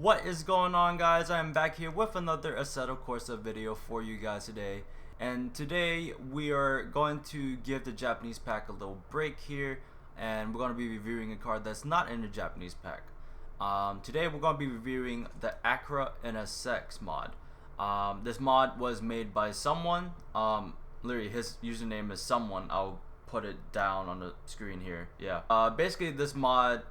What is going on, guys? I'm back here with another ASSETTO CORSA video for you guys today. And today we are going to give the Japanese pack a little break here, and we're going to be reviewing a card that's not in the Japanese pack. Today we're going to be reviewing the ASSETTO NSX mod. This mod was made by someone. Literally his username is someone. I'll put it down on the screen here. Yeah. Basically this mod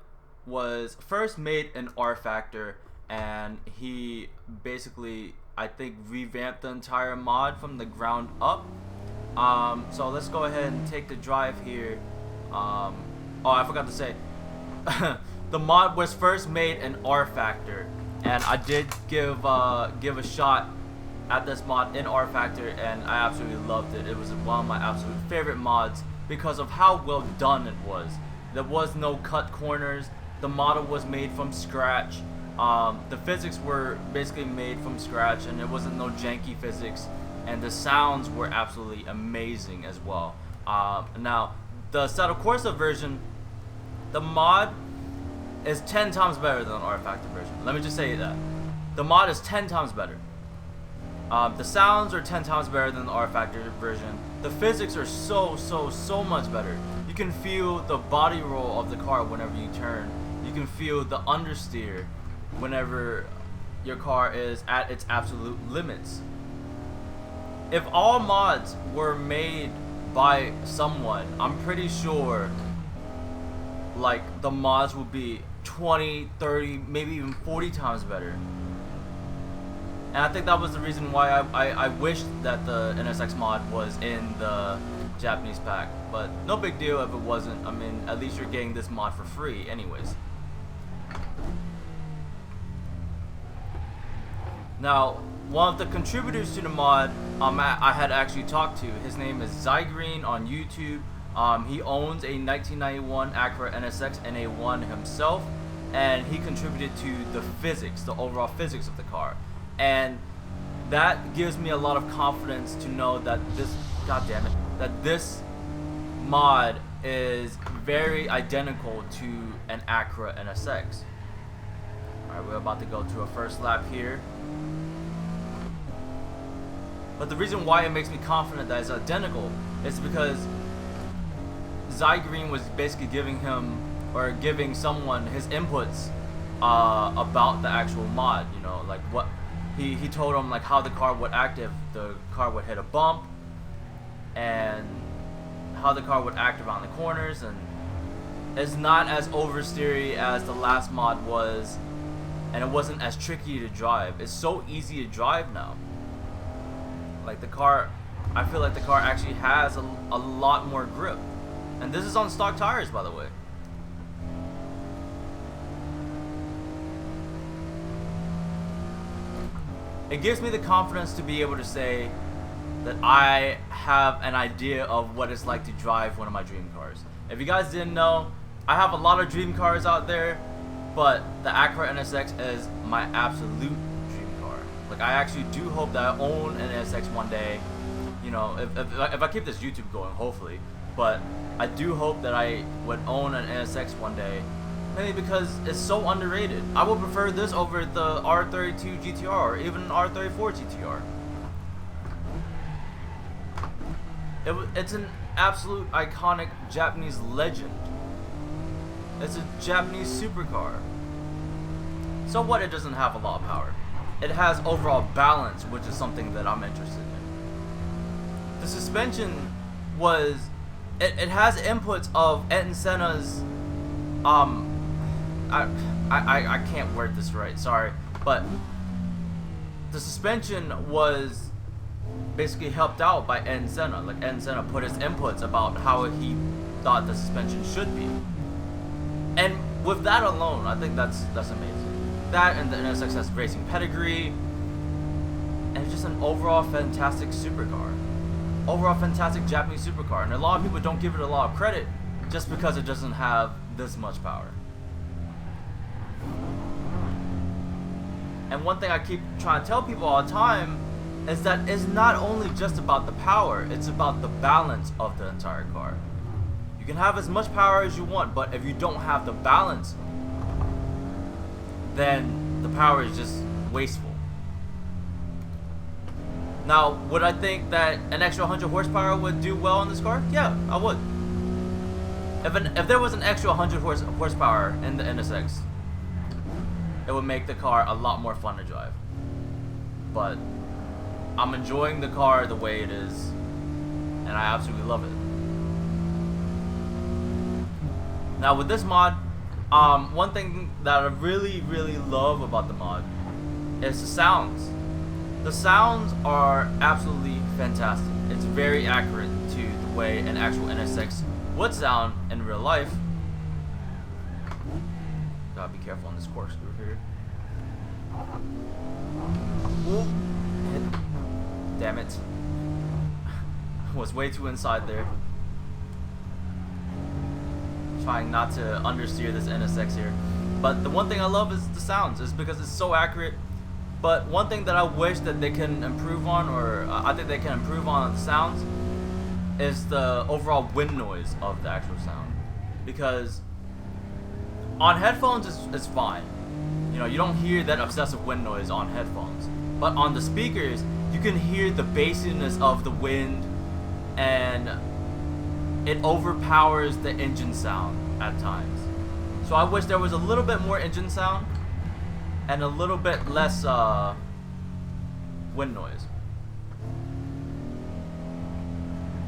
was first made in R Factor, and he basically, I think, revamped the entire mod from the ground up. So let's go ahead and take the drive here. Oh, I forgot to say, the mod was first made in R Factor, and I did give a shot at this mod in R Factor, and I absolutely loved it. It was one of my absolute favorite mods because of how well done it was. There was no cut corners. The model was made from scratch. The physics were basically made from scratch, and it wasn't no janky physics, and the sounds were absolutely amazing as well. Now, the ASSETTO CORSA version, the mod is 10 times better than the R Factor version. Let me just say that. The mod is 10 times better. The sounds are 10 times better than the R Factor version. The physics are so much better. You can feel the body roll of the car whenever you turn. You can feel the understeer whenever your car is at its absolute limits. If all mods were made by someone, I'm pretty sure like the mods would be 20, 30, maybe even 40 times better. And I think that was the reason why I wished that the NSX mod was in the Japanese pack. But no big deal if it wasn't. I mean, at least you're getting this mod for free anyways. Now, one of the contributors to the mod, I had actually talked to. His name is Zygreen on YouTube. He owns a 1991 Acura NSX NA1 himself, and he contributed to the physics, the overall physics of the car. And that gives me a lot of confidence to know that this mod is very identical to an Acura NSX. Alright, we're about to go to a first lap here. But the reason why it makes me confident that it's identical is because Zygreen was basically giving someone his inputs about the actual mod, you know, like what he told him, like how the car would act if the car would hit a bump, and how the car would act around the corners, and it's not as oversteery as the last mod was, and it wasn't as tricky to drive. It's so easy to drive now. Like the car, I feel like the car actually has a lot more grip. And this is on stock tires, by the way. It gives me the confidence to be able to say that I have an idea of what it's like to drive one of my dream cars. If you guys didn't know, I have a lot of dream cars out there, but the Acura NSX is my absolute dream car. Like, I actually do hope that I own an NSX one day. You know, if I keep this YouTube going, hopefully. But I do hope that I would own an NSX one day, mainly because it's so underrated. I would prefer this over the R32 GTR or even an R34 GTR. It's an absolute iconic Japanese legend. It's a Japanese supercar. So what? It doesn't have a lot of power. It has overall balance, which is something that I'm interested in. The suspension was, it has inputs of Senna's, I can't word this right, sorry, but the suspension was basically helped out by Senna. Like, Senna put his inputs about how he thought the suspension should be. And with that alone, I think that's amazing. That, and the NSX has racing pedigree, and it's just an overall fantastic supercar. Overall fantastic Japanese supercar, and a lot of people don't give it a lot of credit just because it doesn't have this much power. And one thing I keep trying to tell people all the time is that it's not only just about the power, it's about the balance of the entire car. You can have as much power as you want, but if you don't have the balance, then the power is just wasteful. Now, would I think that an extra 100 horsepower would do well in this car? Yeah, I would. If there was an extra 100 horsepower in the NSX, it would make the car a lot more fun to drive. But I'm enjoying the car the way it is, and I absolutely love it. Now with this mod, one thing that I really love about the mod is the sounds. The sounds are absolutely fantastic. It's very accurate to the way an actual NSX would sound in real life. Gotta be careful on this corkscrew here. Ooh. Damn it. Was way too inside there. Trying not to understeer this NSX here. But the one thing I love is the sounds, is because it's so accurate. But one thing that I wish that they can improve on, or I think they can improve on the sounds, is the overall wind noise of the actual sound. Because on headphones it's fine. You know, you don't hear that obsessive wind noise on headphones. But on the speakers, you can hear the bassiness of the wind, and it overpowers the engine sound at times. So I wish there was a little bit more engine sound and a little bit less wind noise.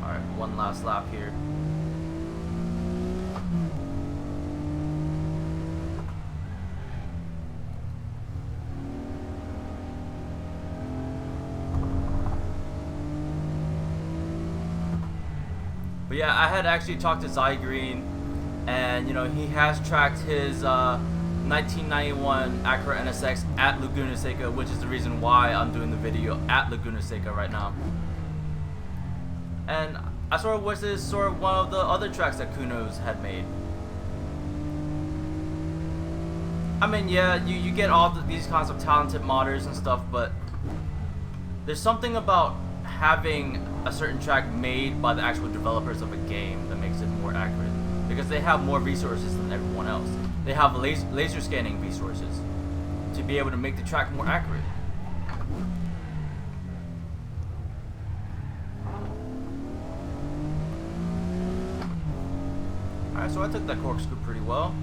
Alright, one last lap here. But yeah, I had actually talked to Zygreen, and you know, he has tracked his 1991 Acura NSX at Laguna Seca, which is the reason why I'm doing the video at Laguna Seca right now. And I sort of wish this is sort of one of the other tracks that Kuno's had made. I mean, yeah, you get all these kinds of talented modders and stuff, but there's something about having a certain track made by the actual developers of a game that makes it more accurate, because they have more resources than everyone else. They have laser scanning resources to be able to make the track more accurate. Alright, so I took that corkscrew pretty well.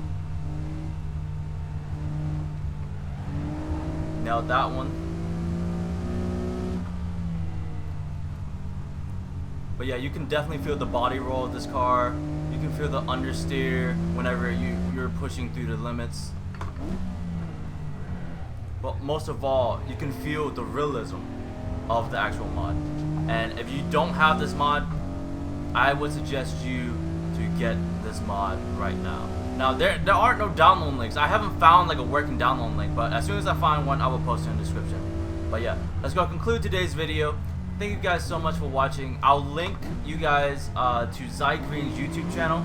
Nailed that one. But yeah, you can definitely feel the body roll of this car. You can feel the understeer whenever you're pushing through the limits. But most of all, you can feel the realism of the actual mod. And if you don't have this mod, I would suggest you to get this mod right now. Now, there aren't no download links. I haven't found like a working download link, but as soon as I find one, I will post it in the description. But yeah, let's go conclude today's video. Thank you guys so much for watching. I'll link you guys to Zygreen's YouTube channel.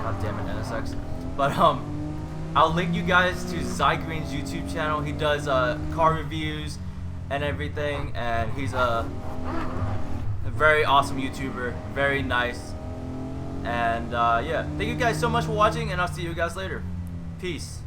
God damn it, NSX. But I'll link you guys to Zygreen's YouTube channel. He does car reviews and everything, and he's a very awesome YouTuber, very nice. And yeah, thank you guys so much for watching, and I'll see you guys later. Peace.